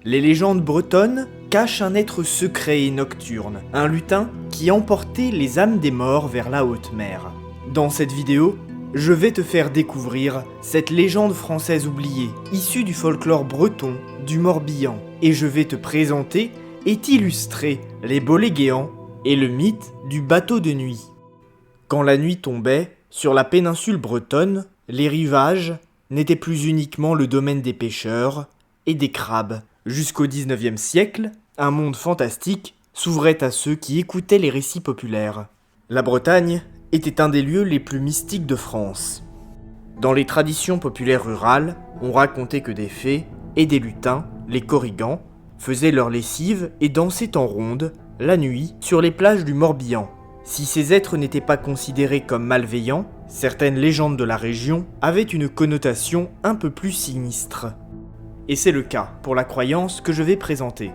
Les légendes bretonnes cachent un être secret et nocturne, un lutin qui emportait les âmes des morts vers la haute mer. Dans cette vidéo, je vais te faire découvrir cette légende française oubliée, issue du folklore breton du Morbihan, et je vais te présenter et t'illustrer les Boléguéants et le mythe du bateau de nuit. Quand la nuit tombait, sur la péninsule bretonne, les rivages n'étaient plus uniquement le domaine des pêcheurs et des crabes. Jusqu'au XIXe siècle, un monde fantastique s'ouvrait à ceux qui écoutaient les récits populaires. La Bretagne était un des lieux les plus mystiques de France. Dans les traditions populaires rurales, on racontait que des fées et des lutins, les Corrigans, faisaient leur lessive et dansaient en ronde, la nuit, sur les plages du Morbihan. Si ces êtres n'étaient pas considérés comme malveillants, certaines légendes de la région avaient une connotation un peu plus sinistre. Et c'est le cas pour la croyance que je vais présenter.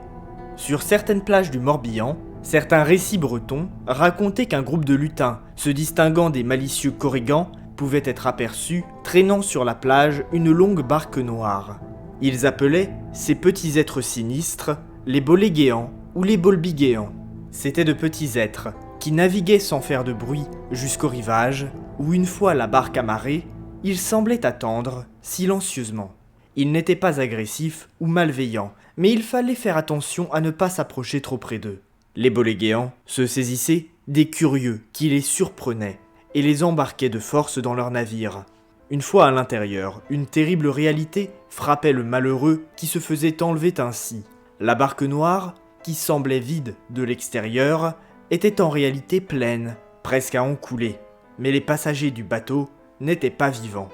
Sur certaines plages du Morbihan, certains récits bretons racontaient qu'un groupe de lutins, se distinguant des malicieux Corrigans, pouvait être aperçu traînant sur la plage une longue barque noire. Ils appelaient ces petits êtres sinistres les Boléguéants ou les Bolbiguéants. C'étaient de petits êtres qui naviguaient sans faire de bruit jusqu'au rivage, où une fois la barque amarrée, ils semblaient attendre silencieusement. Ils n'étaient pas agressifs ou malveillants, mais il fallait faire attention à ne pas s'approcher trop près d'eux. Les Boléguéants se saisissaient des curieux qui les surprenaient et les embarquaient de force dans leurs navires. Une fois à l'intérieur, une terrible réalité frappait le malheureux qui se faisait enlever ainsi. La barque noire, qui semblait vide de l'extérieur, était en réalité pleine, presque à en couler. Mais les passagers du bateau n'étaient pas vivants.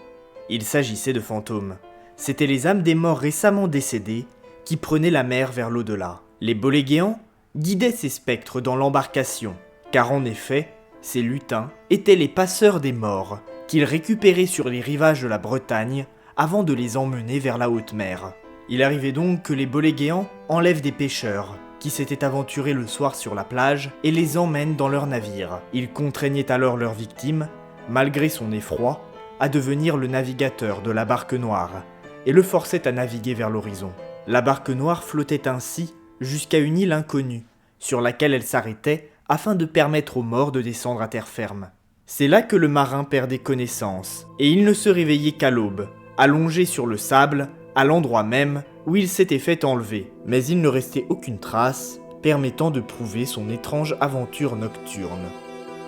Il s'agissait de fantômes. C'étaient les âmes des morts récemment décédés qui prenaient la mer vers l'au-delà. Les Boléguéants guidaient ces spectres dans l'embarcation, car en effet, ces lutins étaient les passeurs des morts, qu'ils récupéraient sur les rivages de la Bretagne avant de les emmener vers la haute mer. Il arrivait donc que les Boléguéants enlèvent des pêcheurs, qui s'étaient aventurés le soir sur la plage, et les emmènent dans leur navire. Ils contraignaient alors leur victime, malgré son effroi, à devenir le navigateur de la barque noire, et le forçaient à naviguer vers l'horizon. La barque noire flottait ainsi jusqu'à une île inconnue, sur laquelle elle s'arrêtait afin de permettre aux morts de descendre à terre ferme. C'est là que le marin perdait connaissance, et il ne se réveillait qu'à l'aube, allongé sur le sable, à l'endroit même où il s'était fait enlever. Mais il ne restait aucune trace permettant de prouver son étrange aventure nocturne.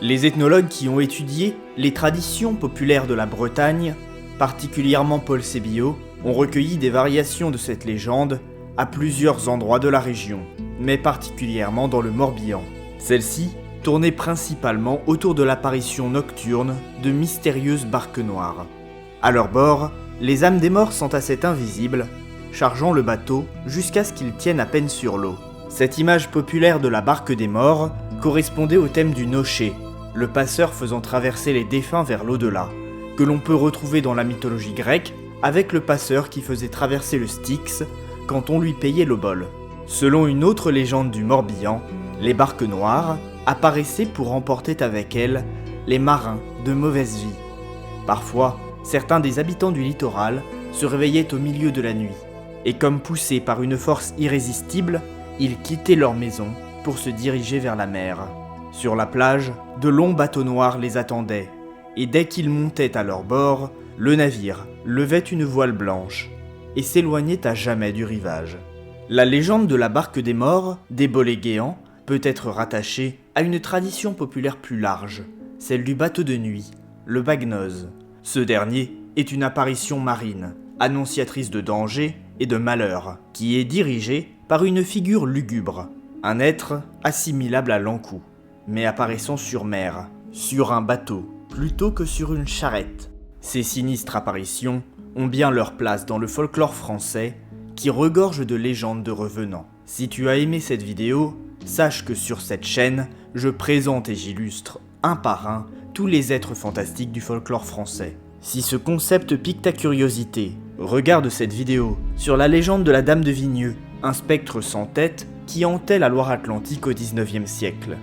Les ethnologues qui ont étudié les traditions populaires de la Bretagne, particulièrement Paul Sébillot, ont recueilli des variations de cette légende à plusieurs endroits de la région, mais particulièrement dans le Morbihan. Celle-ci tournait principalement autour de l'apparition nocturne de mystérieuses barques noires. À leur bord, les âmes des morts s'entassaient invisibles, chargeant le bateau jusqu'à ce qu'il tienne à peine sur l'eau. Cette image populaire de la barque des morts correspondait au thème du noché, le passeur faisant traverser les défunts vers l'au-delà, que l'on peut retrouver dans la mythologie grecque avec le passeur qui faisait traverser le Styx quand on lui payait l'obole. Selon une autre légende du Morbihan, les barques noires apparaissaient pour emporter avec elles les marins de mauvaise vie. Parfois, certains des habitants du littoral se réveillaient au milieu de la nuit, et comme poussés par une force irrésistible, ils quittaient leur maison pour se diriger vers la mer. Sur la plage, de longs bateaux noirs les attendaient, et dès qu'ils montaient à leur bord, le navire levait une voile blanche et s'éloignait à jamais du rivage. La légende de la barque des morts, des Boléguéants, peut être rattachée à une tradition populaire plus large, celle du bateau de nuit, le bagnose. Ce dernier est une apparition marine, annonciatrice de danger et de malheur, qui est dirigée par une figure lugubre, un être assimilable à l'Ankou, mais apparaissant sur mer, sur un bateau, plutôt que sur une charrette. Ces sinistres apparitions ont bien leur place dans le folklore français, qui regorge de légendes de revenants. Si tu as aimé cette vidéo, sache que sur cette chaîne, je présente et j'illustre, un par un, tous les êtres fantastiques du folklore français. Si ce concept pique ta curiosité, regarde cette vidéo sur la légende de la Dame de Vigneux, un spectre sans tête qui hantait la Loire-Atlantique au XIXe siècle.